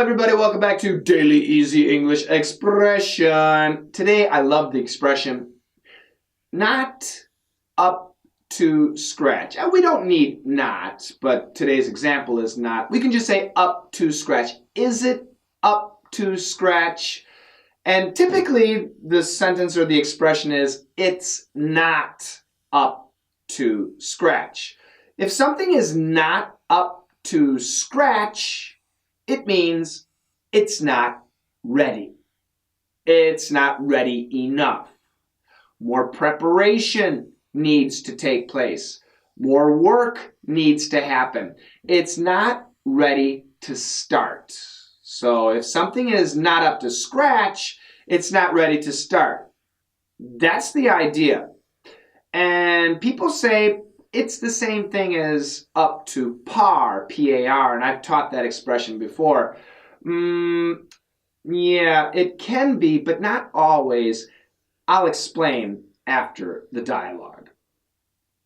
everybody, welcome back to Daily Easy English Expression. Today I love the expression, not up to scratch. And we don't need not, but today's example is not. We can just say up to scratch. Is it up to scratch? And typically the sentence or the expression is, it's not up to scratch. If something is not up to scratch, it means it's not ready. It's not ready enough. More preparation needs to take place. More work needs to happen. It's not ready to start. So if something is not up to scratch, it's not ready to start. That's the idea. And people say it's the same thing as up to par, P-A-R, and I've taught that expression before. Yeah, it can be, but not always. I'll explain after the dialogue.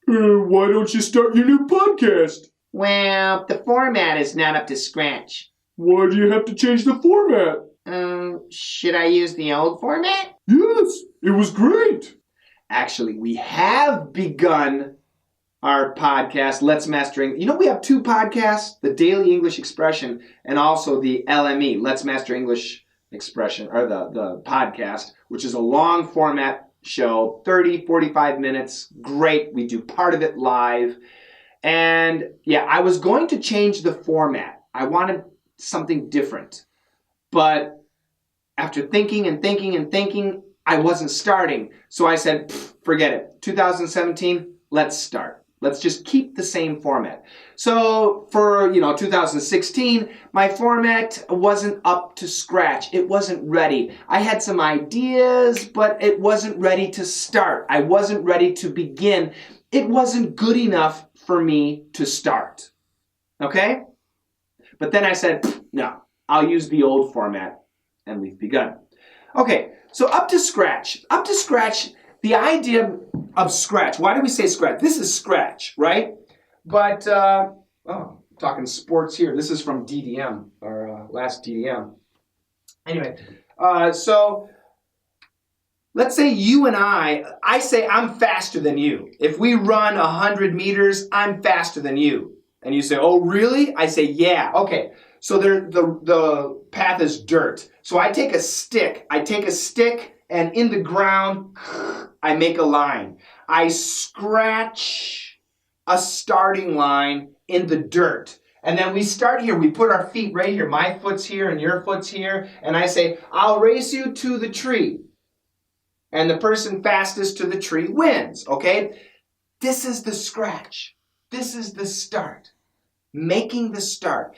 Why don't you start your new podcast? Well, the format is not up to scratch. Why do you have to change the format? Should I use the old format? Yes, it was great. Actually, we have begun our podcast, Let's Master English. You know, we have two podcasts, the Daily English Expression and also the LME, Let's Master English Expression, or the podcast, which is a long format show, 30, 45 minutes. Great. We do part of it live. And yeah, I was going to change the format. I wanted something different. But after thinking and thinking and thinking, I wasn't starting. So I said, forget it. 2017, let's start. Let's just keep the same format. So for, 2016, my format wasn't up to scratch. It wasn't ready. I had some ideas, but it wasn't ready to start. I wasn't ready to begin. It wasn't good enough for me to start. Okay? But then I said, no, I'll use the old format, and we've begun. Okay, so up to scratch. Up to scratch, the idea of scratch. Why do we say scratch? This is scratch, right? But, talking sports here. This is from DDM, our last DDM. Anyway, so let's say you and I say I'm faster than you. If we run 100 meters, I'm faster than you. And you say, oh, really? I say, yeah. Okay, so the path is dirt. So I take a stick. And in the ground, I make a line. I scratch a starting line in the dirt. And then we start here. We put our feet right here. My foot's here and your foot's here. And I say, I'll race you to the tree. And the person fastest to the tree wins, okay? This is the scratch. This is the start. Making the start.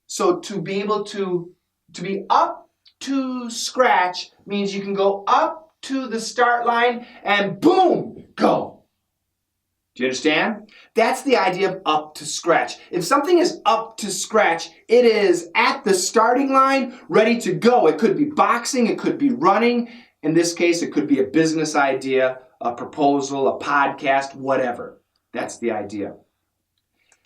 So to be able to be up to scratch means you can go up to the start line and boom, go. Do you understand? That's the idea of up to scratch. If something is up to scratch, it is at the starting line, ready to go. It could be boxing, it could be running. In this case, it could be a business idea, a proposal, a podcast, whatever. That's the idea.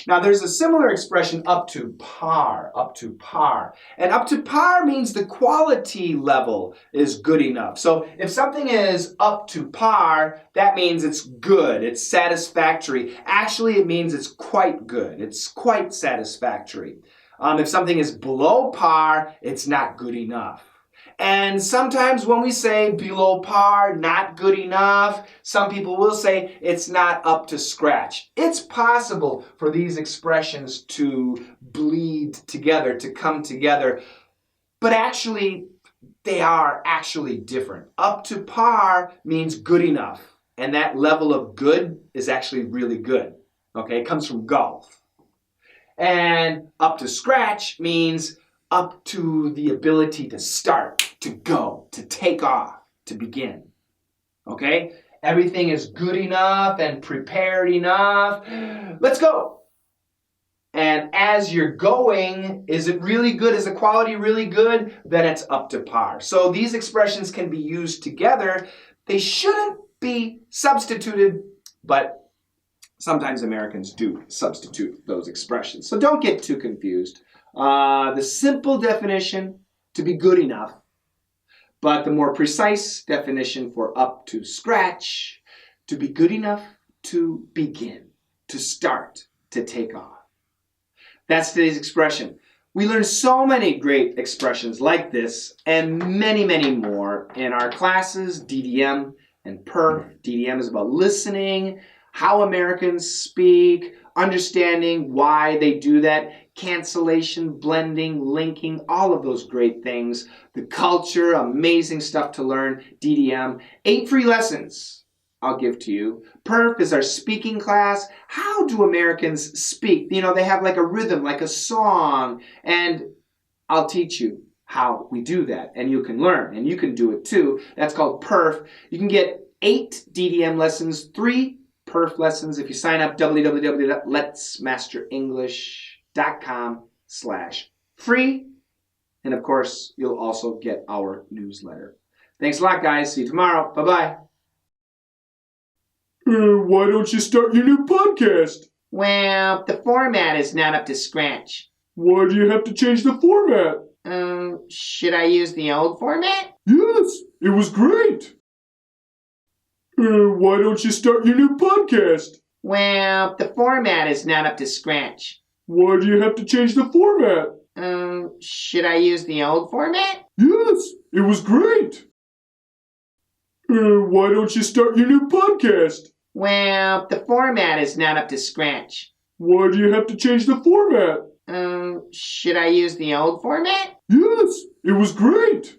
Now, there's a similar expression, up to par, up to par. And up to par means the quality level is good enough. So if something is up to par, that means it's good, it's satisfactory. Actually, it means it's quite good, it's quite satisfactory. If something is below par, it's not good enough. And sometimes when we say below par, not good enough, some people will say it's not up to scratch. It's possible for these expressions to bleed together, to come together, but actually they are actually different. Up to par means good enough, and that level of good is actually really good. Okay, it comes from golf. And up to scratch means up to the ability to start, to go, to take off, to begin. Okay? Everything is good enough and prepared enough. Let's go. And as you're going, is it really good? Is the quality really good? Then it's up to par. So these expressions can be used together. They shouldn't be substituted, but sometimes Americans do substitute those expressions. So don't get too confused. The simple definition, to be good enough, but the more precise definition for up to scratch, to be good enough to begin, to start, to take off. That's today's expression. We learn so many great expressions like this and many, many more in our classes, DDM and PERF. DDM is about listening, how Americans speak, understanding why they do that, cancellation, blending, linking, all of those great things. The culture, amazing stuff to learn, DDM. 8 free lessons I'll give to you. PERF is our speaking class. How do Americans speak? You know, they have like a rhythm, like a song, and I'll teach you how we do that, and you can learn, and you can do it too. That's called PERF. You can get 8 DDM lessons, 3 PERF lessons if you sign up www.letsmasterenglish.com/free. And of course, you'll also get our newsletter. Thanks a lot, guys. See you tomorrow. Bye-bye. Why don't you start your new podcast? Well, the format is not up to scratch. Why do you have to change the format? Should I use the old format? Yes, it was great. Why don't you start your new podcast? Well, the format is not up to scratch. Why do you have to change the format? Should I use the old format? Yes, it was great. Why don't you start your new podcast? Well, the format is not up to scratch. Why do you have to change the format? Should I use the old format? Yes, it was great.